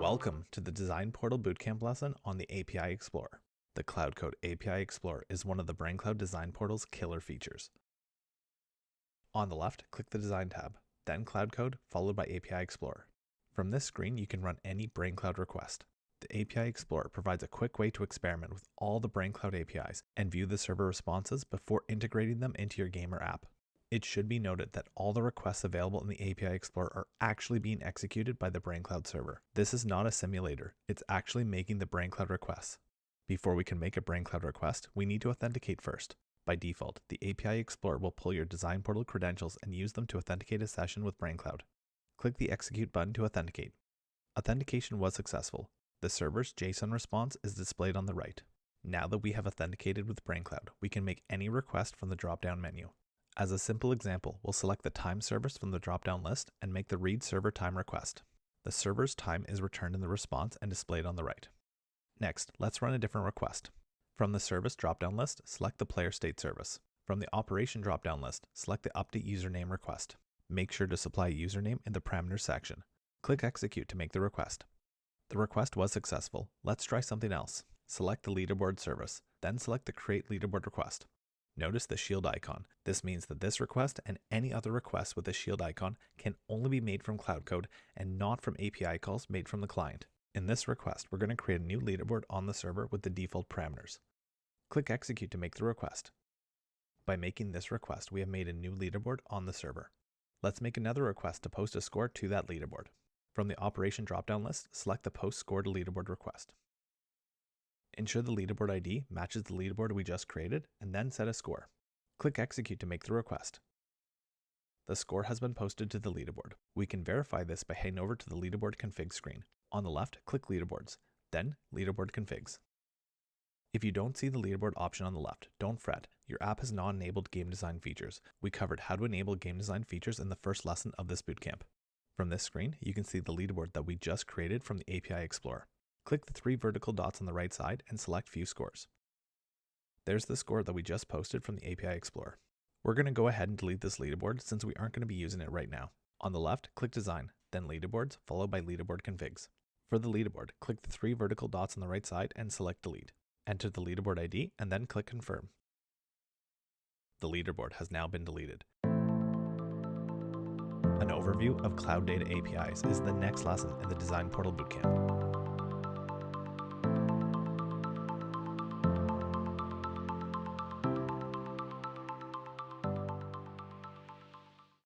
Welcome to the Design Portal BootCamp lesson on the API Explorer. The Cloud Code API Explorer is one of the brainCloud Design Portal's killer features. On the left, click the Design tab, then Cloud Code, followed by API Explorer. From this screen, you can run any brainCloud request. The API Explorer provides a quick way to experiment with all the brainCloud APIs and view the server responses before integrating them into your game or app. It should be noted that all the requests available in the API Explorer are actually being executed by the brainCloud server. This is not a simulator, it's actually making the brainCloud requests. Before we can make a brainCloud request, we need to authenticate first. By default, the API Explorer will pull your Design Portal credentials and use them to authenticate a session with brainCloud. Click the Execute button to authenticate. Authentication was successful. The server's JSON response is displayed on the right. Now that we have authenticated with brainCloud, we can make any request from the drop-down menu. As a simple example, we'll select the time service from the drop-down list and make the read server time request. The server's time is returned in the response and displayed on the right. Next, let's run a different request. From the service drop-down list, select the player state service. From the operation drop-down list, select the update username request. Make sure to supply a username in the parameters section. Click execute to make the request. The request was successful. Let's try something else. Select the leaderboard service, then select the create leaderboard request. Notice the shield icon. This means that this request and any other request with a shield icon can only be made from Cloud Code and not from API calls made from the client. In this request, we're going to create a new leaderboard on the server with the default parameters. Click execute to make the request. By making this request, we have made a new leaderboard on the server. Let's make another request to post a score to that leaderboard. From the operation drop-down list, select the post score to leaderboard request. Ensure the leaderboard ID matches the leaderboard we just created, and then set a score. Click execute to make the request. The score has been posted to the leaderboard. We can verify this by heading over to the leaderboard config screen. On the left, click leaderboards, then leaderboard configs. If you don't see the leaderboard option on the left, don't fret. Your app has not enabled game design features. We covered how to enable game design features in the first lesson of this bootcamp. From this screen, you can see the leaderboard that we just created from the API Explorer. Click the three vertical dots on the right side and select View Scores. There's the score that we just posted from the API Explorer. We're going to go ahead and delete this leaderboard since we aren't going to be using it right now. On the left, click Design, then Leaderboards, followed by Leaderboard Configs. For the leaderboard, click the three vertical dots on the right side and select Delete. Enter the leaderboard ID and then click Confirm. The leaderboard has now been deleted. An overview of Cloud Data APIs is the next lesson in the Design Portal Bootcamp.